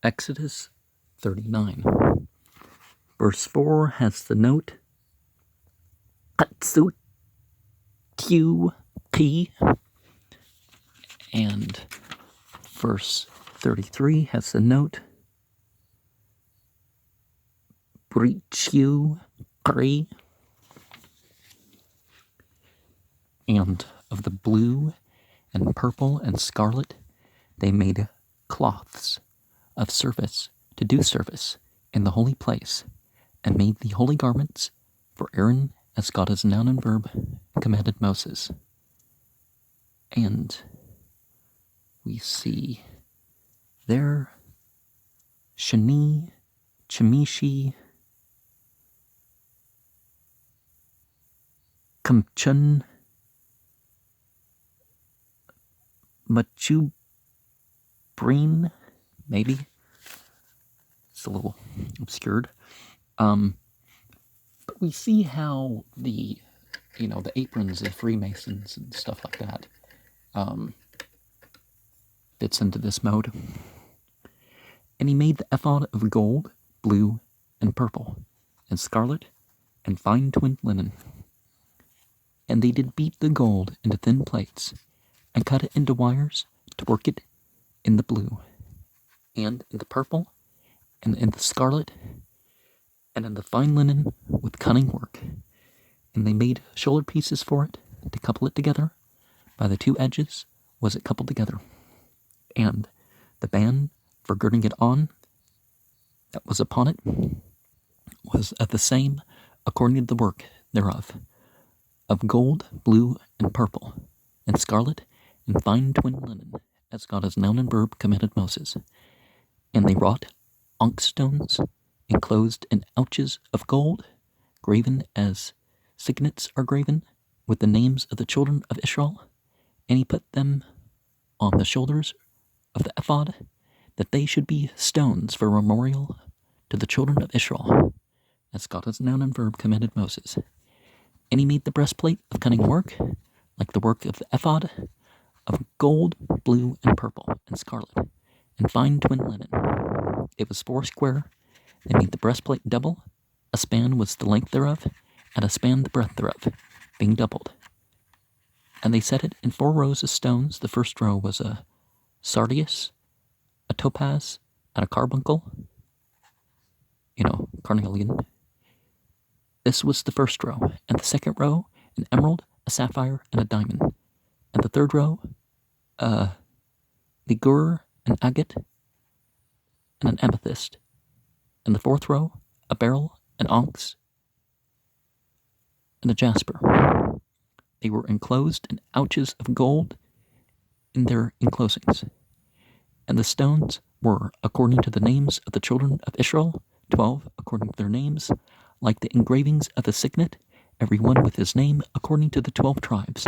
Exodus 39. Verse 4 has the note Katsu Q P, and verse 33 has the note Brichu Kri, and of the blue and purple and scarlet they made cloths of service to do service in the holy place, and made the holy garments for Aaron, as God as noun and verb commanded Moses. And we see there Shani, Chimishi, Kamchun, Machubrin, maybe. It's a little obscured. But we see how the aprons of Freemasons and stuff like that fits into this mode. And he made the ephod of gold, blue, and purple, and scarlet, and fine twinned linen. And they did beat the gold into thin plates, and cut it into wires to work it in the blue, and in the purple, and in the scarlet, and in the fine linen with cunning work. And they made shoulder pieces for it to couple it together. By the two edges was it coupled together. And the band for girding it on that was upon it was of the same according to the work thereof, of gold, blue, and purple, and scarlet, and fine twinned linen, as God as noun and verb commanded Moses. And they wrought onyx stones, enclosed in ouches of gold, graven as signets are graven, with the names of the children of Israel. And he put them on the shoulders of the ephod, that they should be stones for memorial to the children of Israel, as God as noun and verb commanded Moses. And he made the breastplate of cunning work, like the work of the ephod, of gold, blue, and purple, and scarlet, and fine twinned linen. It was foursquare. They made the breastplate double. A span was the length thereof, and a span the breadth thereof, being doubled. And they set it in 4 rows of stones. The first row was a sardius, a topaz, and a carbuncle. Carnelian. This was the first row. And the second row, an emerald, a sapphire, and a diamond. And the third row, a ligure, an agate, and an amethyst. And the fourth row, a beryl, an onyx, and a jasper. They were enclosed in ouches of gold in their enclosings. And the stones were according to the names of the children of Israel, 12 according to their names, like the engravings of a signet, every one with his name according to the 12 tribes.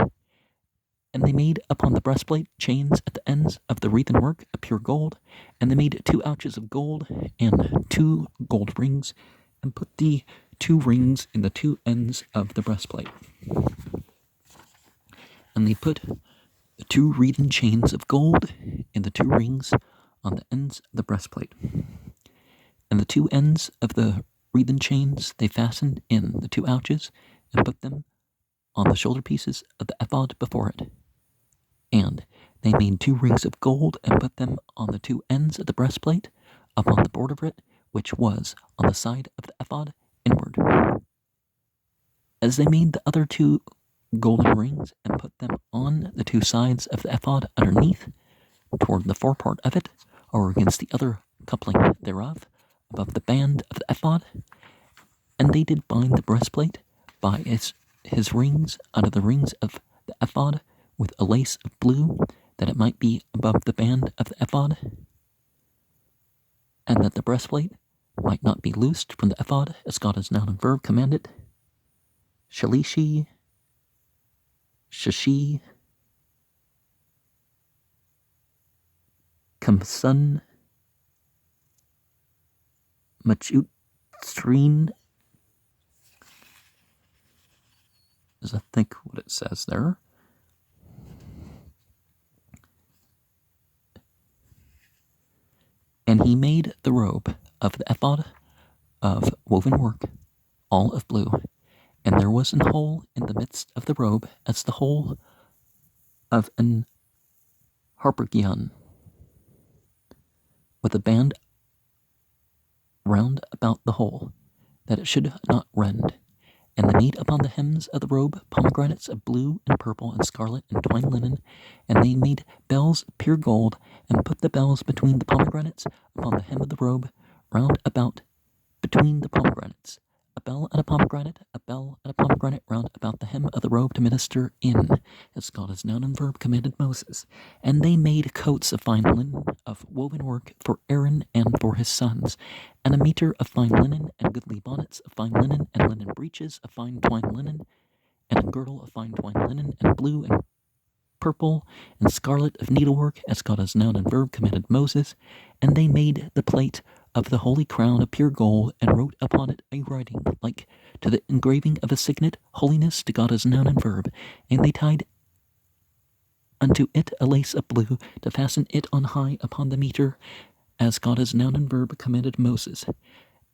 And they made upon the breastplate chains at the ends of the wreathen work of pure gold, and they made 2 ouches of gold and 2 gold rings, and put the 2 rings in the 2 ends of the breastplate. And they put the 2 wreathen chains of gold in the 2 rings on the ends of the breastplate. And the 2 ends of the wreathen chains they fastened in the 2 ouches, and put them on the shoulder pieces of the ephod before it. And they made 2 rings of gold, and put them on the 2 ends of the breastplate, upon the border of it, which was on the side of the ephod inward. As they made the other 2 golden rings, and put them on the 2 sides of the ephod underneath, toward the forepart of it, or against the other coupling thereof, above the band of the ephod. And they did bind the breastplate by his rings under the rings of the ephod, with a lace of blue, that it might be above the band of the ephod, and that the breastplate might not be loosed from the ephod, as God as noun and verb commanded. Shalishi, Shashi, Kamsun, Machutstrin, is I think what it says there. And he made the robe of the ephod of woven work, all of blue, and there was an hole in the midst of the robe as the hole of an harpagon, with a band round about the hole, that it should not rend. And they made upon the hems of the robe pomegranates of blue and purple and scarlet and twined linen, and they made bells of pure gold, and put the bells between the pomegranates upon the hem of the robe, round about between the pomegranates. A bell and a pomegranate, a bell and a pomegranate round about the hem of the robe to minister in, as God as noun and verb commanded Moses. And they made coats of fine linen of woven work for Aaron and for his sons, and a meter of fine linen, and goodly bonnets of fine linen, and linen breeches of fine twined linen, and a girdle of fine twined linen, and blue and purple and scarlet of needlework, as God as noun and verb commanded Moses. And they made the plate of the holy crown of pure gold, and wrote upon it a writing like to the engraving of a signet, holiness to God as noun and verb. And they tied unto it a lace of blue, to fasten it on high upon the meter, as God as noun and verb commanded Moses.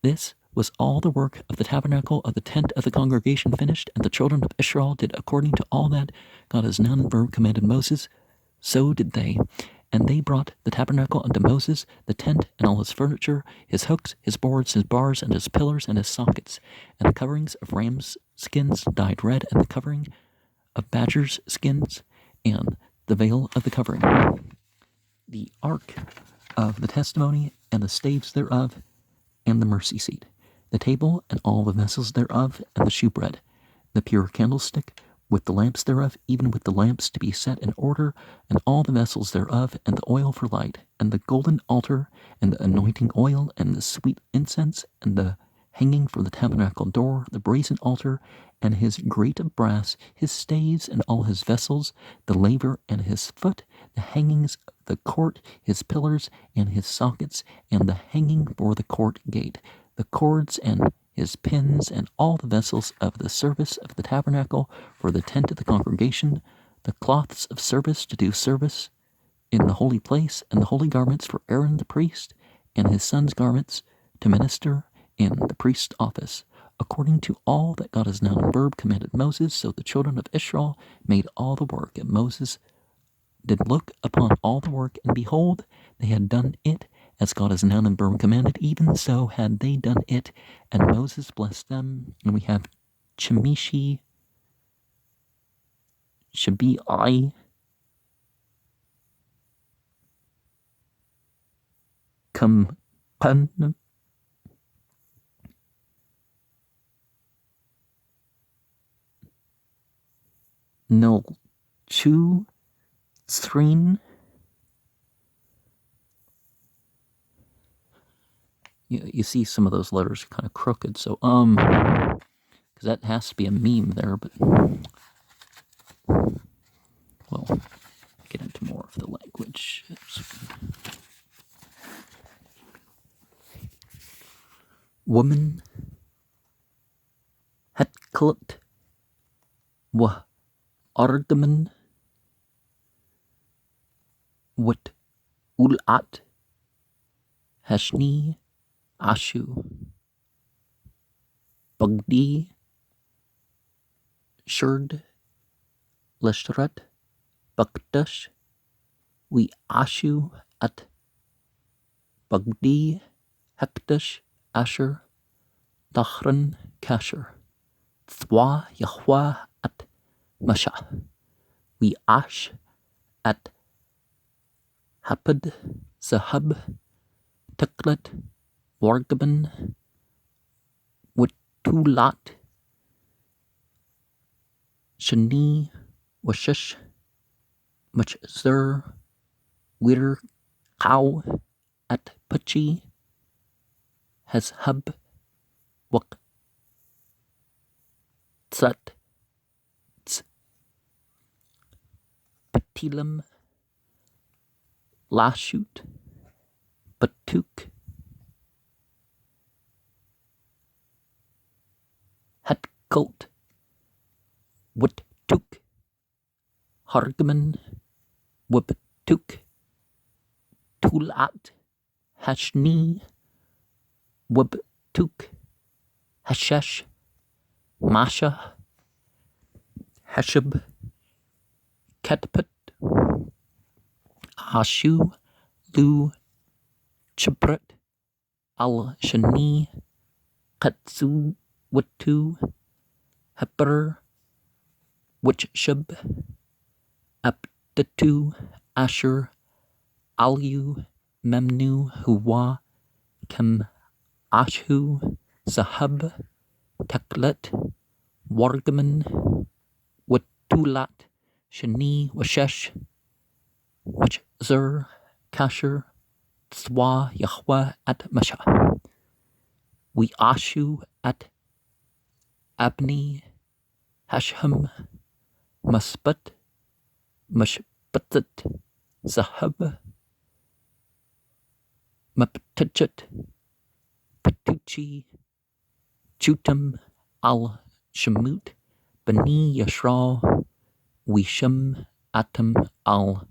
This was all the work of the tabernacle of the tent of the congregation finished, and the children of Israel did according to all that God as noun and verb commanded Moses. So did they. And they brought the tabernacle unto Moses, the tent, and all his furniture, his hooks, his boards, his bars, and his pillars, and his sockets, and the coverings of rams' skins dyed red, and the covering of badgers' skins, and the veil of the covering, the ark of the testimony, and the staves thereof, and the mercy seat, the table, and all the vessels thereof, and the shewbread, the pure candlestick, with the lamps thereof, even with the lamps to be set in order, and all the vessels thereof, and the oil for light, and the golden altar, and the anointing oil, and the sweet incense, and the hanging for the tabernacle door, the brazen altar, and his grate of brass, his staves, and all his vessels, the laver and his foot, the hangings of the court, his pillars, and his sockets, and the hanging for the court gate, the cords, and his pins, and all the vessels of the service of the tabernacle for the tent of the congregation, the cloths of service to do service in the holy place, and the holy garments for Aaron the priest, and his sons' garments to minister in the priest's office, according to all that God as noun and verb commanded Moses. So the children of Israel made all the work, and Moses did look upon all the work, and behold, they had done it as God as noun and verb commanded, even so had they done it, and Moses blessed them. And we have Chemishi, Shabai, Kampan, No Chu, Srin. You see some of those letters are kind of crooked, so because that has to be a meme there, but well, get into more of the language. Woman Hetklut wa Ardaman wat Ulat Hashni Ashu Bagdi Shurd Leshrat Bakdash We Ashu at Bagdi Hekdash Asher Dachran Kasher Thwa Yahwa at Masha We Ash at Hapad Zahab Teklet Wargaban Witulat Shani Washish Machzer Wir Cow at Puchi has Hub Wak Tsat Patilam Lashut Batuk Hatkoat Wuttuk Hargaman Wubtuk Tulat Hashni, Wabtuk, Hashesh, Masha, Heshab, Ketput, Ashu, Lu, Chibrit, Al-Shani, Katsu, Watu, Heper, Witchshub, Abdatu, Asher, Alu, Memnu, Huwa, Kem, Ashu, Sahab, Teklet, Wargaman, Watulat, Shani, Washesh, Wachzer, Kasher, Swa, Yahweh, at Masha. We Ashu at Abni, Hasham, Maspat, Mashpatat, Zahab, Maptachet, Patuchi, Chutam, Al Shamut, Bani Yashra, Wisham, Atam, Al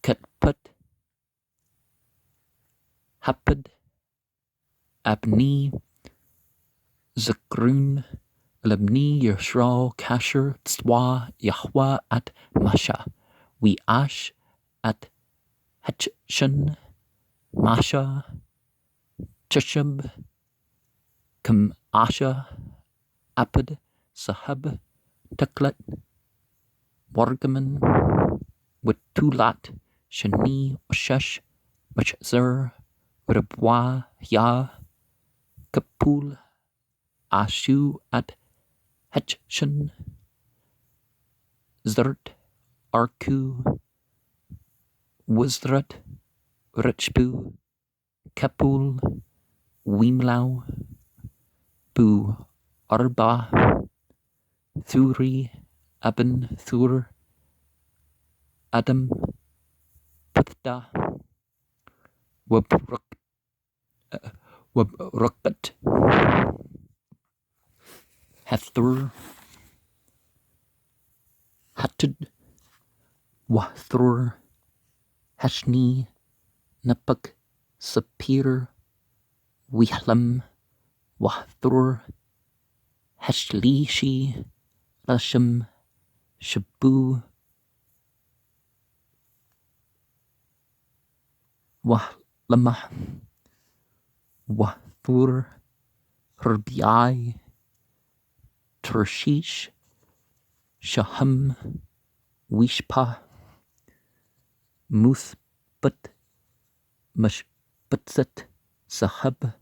Ketput, Hapad, Abni, Zakrun, Labni Yashra, Kasher, Tzwa, Yahweh at Masha. We Ash at Hetshan, Masha, Chishab, Kam Asha, Apad, Sahab, Teklet, Wargaman, Watulat, Shani, Washesh, Machzer, Rabwa, Ya, Kapul, Ashu at Hetshan, Zert, Arku, Wizrat, Richbu, Kapul, Weemlau, Bu Arba, Thuri, Aben, Thur, Adam, Putda, Wabrukbat, Hathur, Hatid, Wathur, Hashni, Napak, Sapir, Wihlam, Wathur, Hashlishi, Rasham, Shabu, Wahlamah, Wathur, Herbiai, Tershish, Shaham, Wishpa, Muthbat, Mashpatzat, Sahab,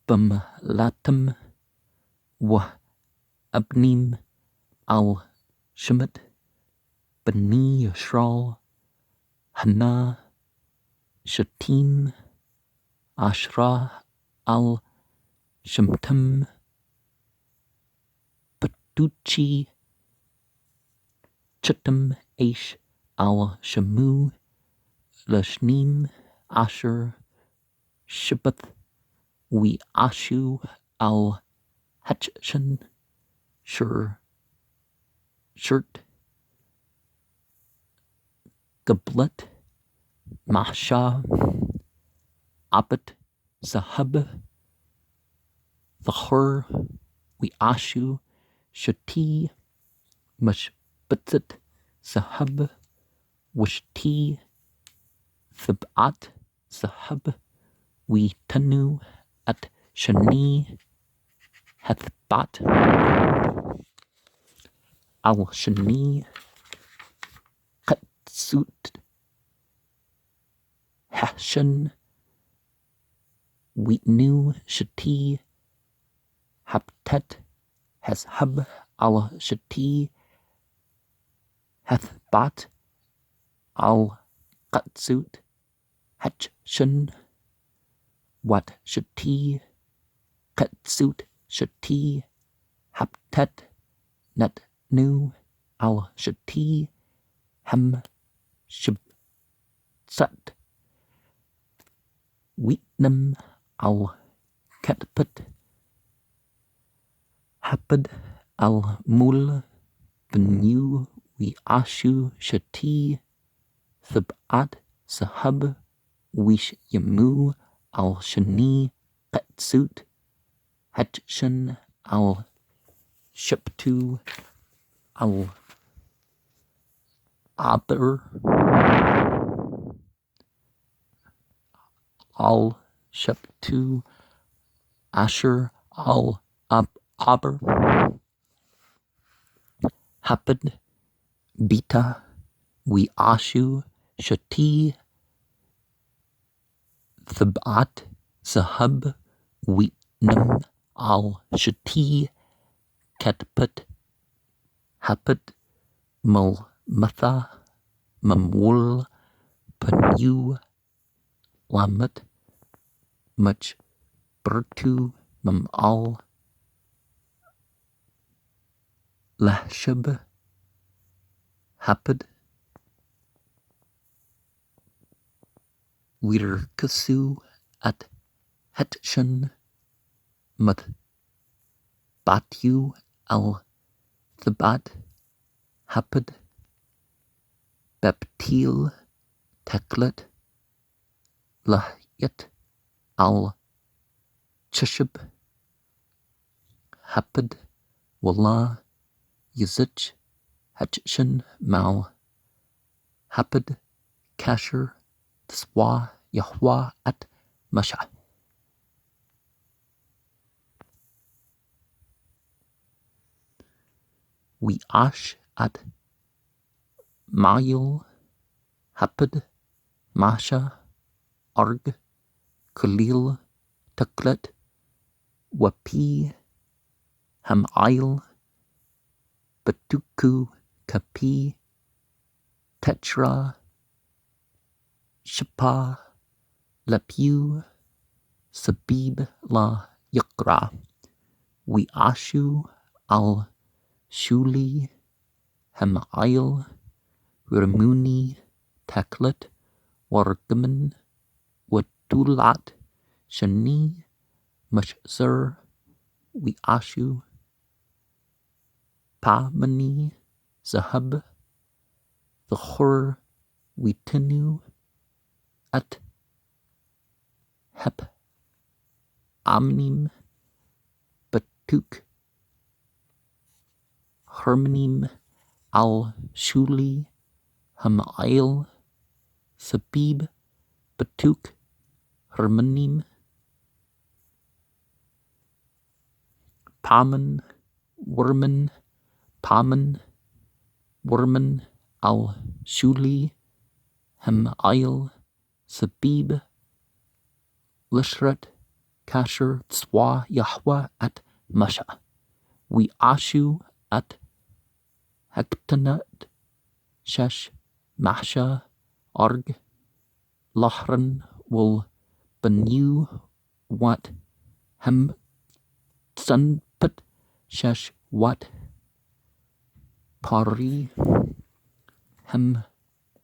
Bamlatam, Wa Abnim, Al Shemet, Bani Yashral, Hana, Shatim, Ashra, Al Shemtam, Patuchi, Chutam, Aish, Al Shamu, Lashnim, Asher, Shabbath, We Ashu, Al Hachshan, Shirt, Gablet, Masha, Abat, Zahab, Thahur, We Ashu, Shati, Mashbatzat, Zahab, Wishti, Thabat, Zahab, We Tanu, at Shani, Hathbat, Al Shani, Katsut, Hashan, Wheatnu, Shati, Haptet, Hashab, Al Shati, Hathbat, Al Katsut, Hachshan, Wat Shati, Katsut, Shati, Haptet, Net Nu, Al Shati, Ham, Shat, Wheatnam, Al Ketput, Hapad, Al Mul, Benu, We Ashu, Shati, Thabat, Sahab, Wish Yamu al Shani Qetsut Hetshan al Shiptu al Aber al Shiptu Asher al Aber Hapid Bita We Ashu Shati Thabat Zahab Witnam al Shati Ketput Hapid Mul Matha Mamul Panu Lamet Much Bertu Mam al Lahshab Hapid Wirkasu at Hetshan Mat Batu al Thabat Hapid Beptil Teklet Lahyat al Chishab Hapid Wallah Yazich Hetshan Mal Hapid Kasher Tswa Yahwa at Masha. We ash at Mayil Hapid Masha Arg Khalil Taklet Wapi Hamail Batuku Kapi Tetra Shapa Lapu Sabib La Yakra. We ashu al Shuli Hamail Ramuni Taklet Wargaman Watulat Shani Mashzer. We ashu Pamani Zahab the Hur Witinu at Hep Amnim Batuk Hermanim al Shuli Hamail Sabib Batuk Hermanim Paman Worman al Shuli Hamail Sabib Lishrat Kasher Tswa Yahwa at Masha. We ashu at Hektanat Shesh Masha Arg Lahran will Benu Wat Hem Sunput Shesh Wat Pari Hem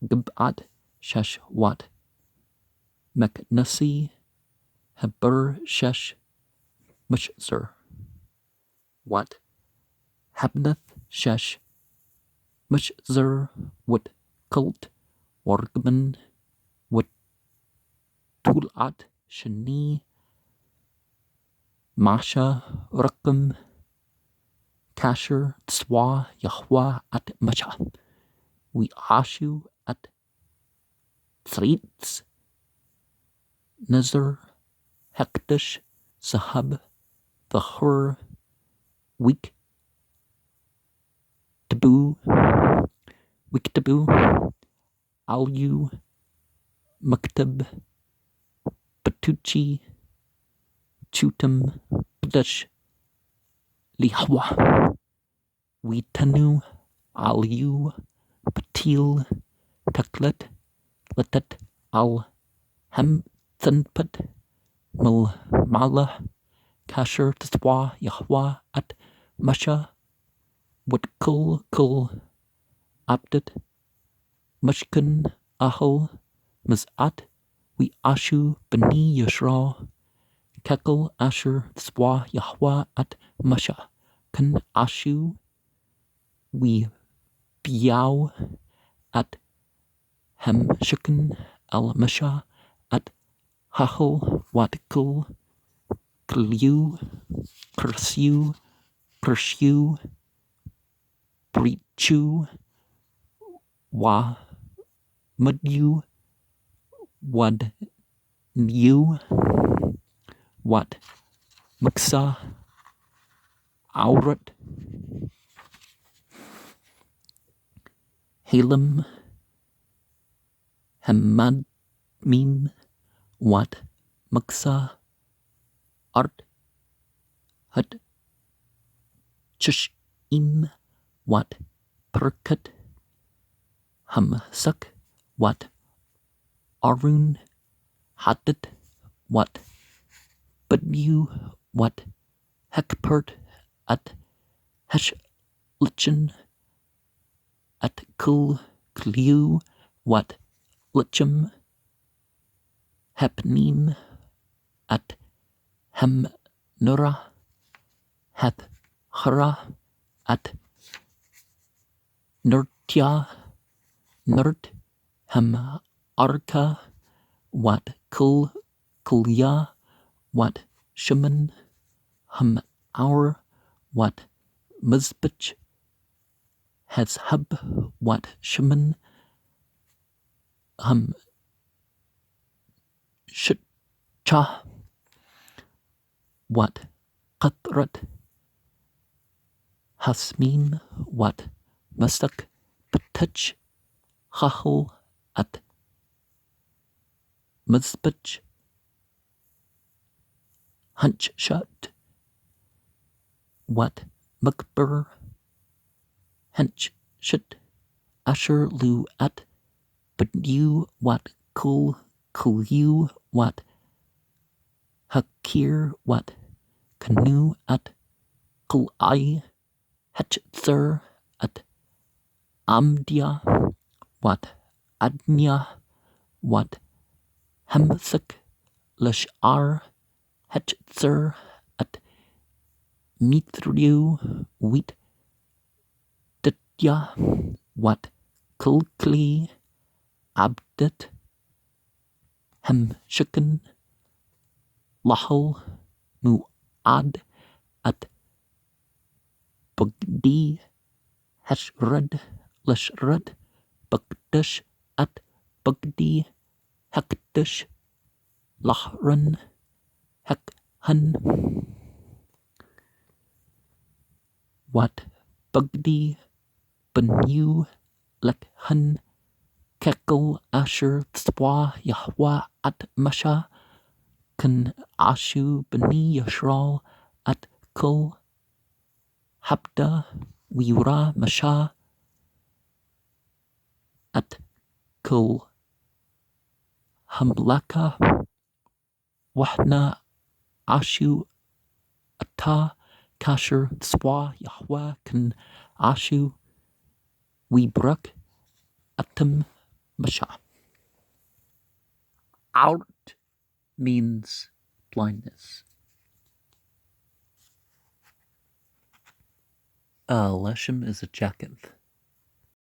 Gibat Shesh Wat Meknasi Heber Shesh Mishzer Wat Habnath Shesh Mishzer Wat Kult Wargman Wat Tulat Shani Masha Rakam Kasher Tswa Yahwa at Masha. We ashu at Threats Nazar Hektish Sahab the Hur Week Tabu Alu Maktab Batuchi Chutam Pdash Lihwa. We Tanu Alu Patil Taklet Latat al Hem Thanput Mul Mala Kasher Tswa Yahwa at Masha Wat Kul Abdit Mashkan Ahal Mazat. We ashu Bani Yashra Kekel Asher Tswa Yahwa at Masha. Kan ashu we Biao at Hem Shikan al Masha at hahel wat kul, kliu, kersiu, kershiu, brichu, wa, mudyu, wad, new, wat, muksa, aurat, halem, hamadmin, wat, muksa, art, hut, chushim, wat, perkut, hamsak, wat, arun, hatat, wat, budyu, wat, hekpert, at, heshlichen, at kul, kliu, wat, lichem, hepnim, at, hemnura, hep, hara, at, nurtya, nurt, hem, arka, wat, kul, kulya, wat, shuman, hum, our, wat, mizbich, hezhub, wat, shuman, hum, shutcha, wat, qatrat, hasmin, wat, masak, patach, chachel, at, mizbich, hunchshut, wat, mukber, henchshut, asher, lu, at, budyu, wat, kul, kulyu, wat, hakir, wat, canoe, at, kulai, hetzer, at, amdia, wat, adnya, wat, hemthik, lashar, hetzer, at, mithriu, wheat, ditya, wat, kulkli, abdit, hemshikan, lahal, muad, at, bugdi, heshrad, lishrad, bugdish, at, bugdi, hekdish, lahran, hekhan, wat, bugdi, benu, lekhan, kekel, asher, tzwa, yahwa, at, masha, kan, ashu, bani, yashral, at, kul, habda, wiura, masha, at, kul, hamlaka, wahna, ashu, ata, kasher, tzwa, yahwa, kan, ashu, wibruk, atam, masha. Out means blindness. Leshem is a jacinth.